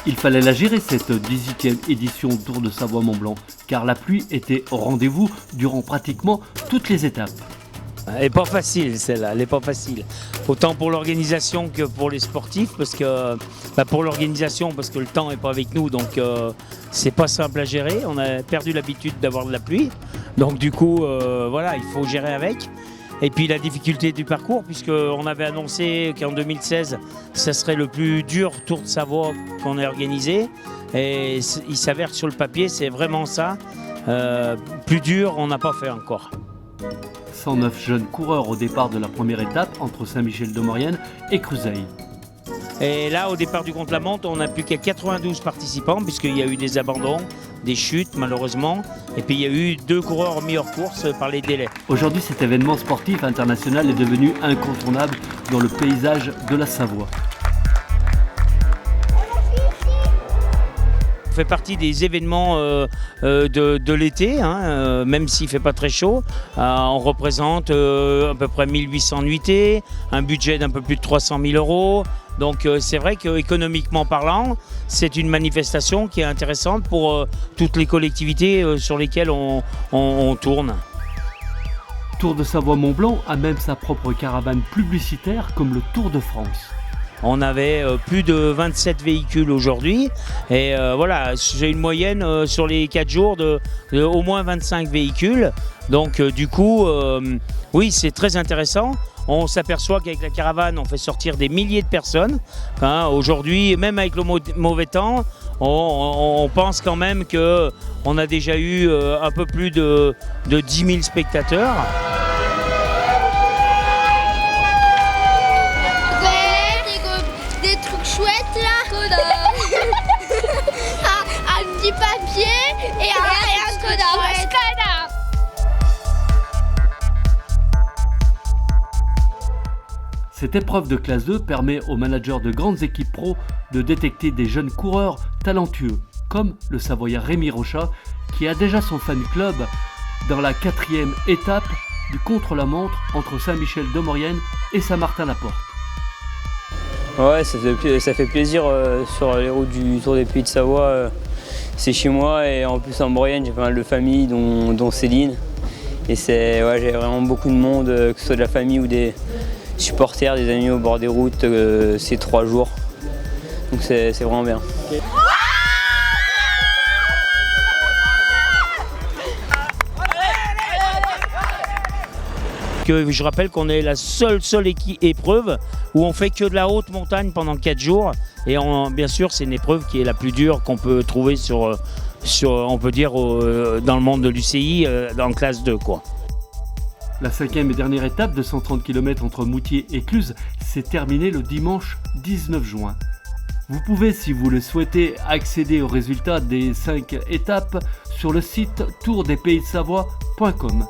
Il fallait la gérer cette 18e édition Tour de Savoie-Mont-Blanc, car la pluie était au rendez-vous durant pratiquement toutes les étapes. Elle n'est pas facile celle-là, elle n'est pas facile. Autant pour l'organisation que pour les sportifs, parce que pour l'organisation, parce que le temps n'est pas avec nous, donc c'est pas simple à gérer. On a perdu l'habitude d'avoir de la pluie, donc du coup, voilà, il faut gérer avec. Et puis la difficulté du parcours, puisqu'on avait annoncé qu'en 2016, ça serait le plus dur Tour de Savoie qu'on ait organisé. Et il s'avère que sur le papier, c'est vraiment ça. Plus dur, on n'a pas fait encore. 109 jeunes coureurs au départ de la première étape entre Saint-Michel-de-Maurienne et Cruzeil. Et là, au départ du contre-la-montre, on n'a plus qu'à 92 participants, puisqu'il y a eu des abandons, des chutes malheureusement, et puis il y a eu 2 coureurs mis hors course par les délais. Aujourd'hui, cet événement sportif international est devenu incontournable dans le paysage de la Savoie. Fait partie des événements de l'été, même s'il ne fait pas très chaud. On représente à peu près 1800 nuitées, un budget d'un peu plus de 300 000 €. Donc c'est vrai qu'économiquement parlant, c'est une manifestation qui est intéressante pour toutes les collectivités sur lesquelles on tourne. Tour de Savoie-Mont-Blanc a même sa propre caravane publicitaire comme le Tour de France. On avait plus de 27 véhicules aujourd'hui et voilà, j'ai une moyenne sur les 4 jours de au moins 25 véhicules. Donc du coup, oui, c'est très intéressant. On s'aperçoit qu'avec la caravane, on fait sortir des milliers de personnes. Aujourd'hui, même avec le mauvais temps, on pense quand même qu'on a déjà eu un peu plus de 10 000 spectateurs. Des trucs chouettes là, un petit papier et un Skoda. Cette épreuve de classe 2 permet aux managers de grandes équipes pro de détecter des jeunes coureurs talentueux, comme le Savoyard Rémi Rochat, qui a déjà son fan club dans la 4e étape du contre-la-montre entre Saint-Michel-de-Maurienne et Saint-Martin-la-Porte. Ouais, ça fait plaisir sur les routes du Tour des Pays de Savoie. C'est chez moi et en plus en Maurienne, j'ai pas mal de familles, dont Céline. Et j'ai vraiment beaucoup de monde, que ce soit de la famille ou des supporters, des amis au bord des routes ces 3 jours. Donc c'est vraiment bien. Okay. Je rappelle qu'on est la seule épreuve où on fait que de la haute montagne pendant 4 jours. Et bien sûr, c'est une épreuve qui est la plus dure qu'on peut trouver on peut dire, dans le monde de l'UCI, dans classe 2, quoi. La 5e et dernière étape de 130 km entre Moutier et Cluses s'est terminée le dimanche 19 juin. Vous pouvez, si vous le souhaitez, accéder aux résultats des 5 étapes sur le site tourdespayssavoie.com.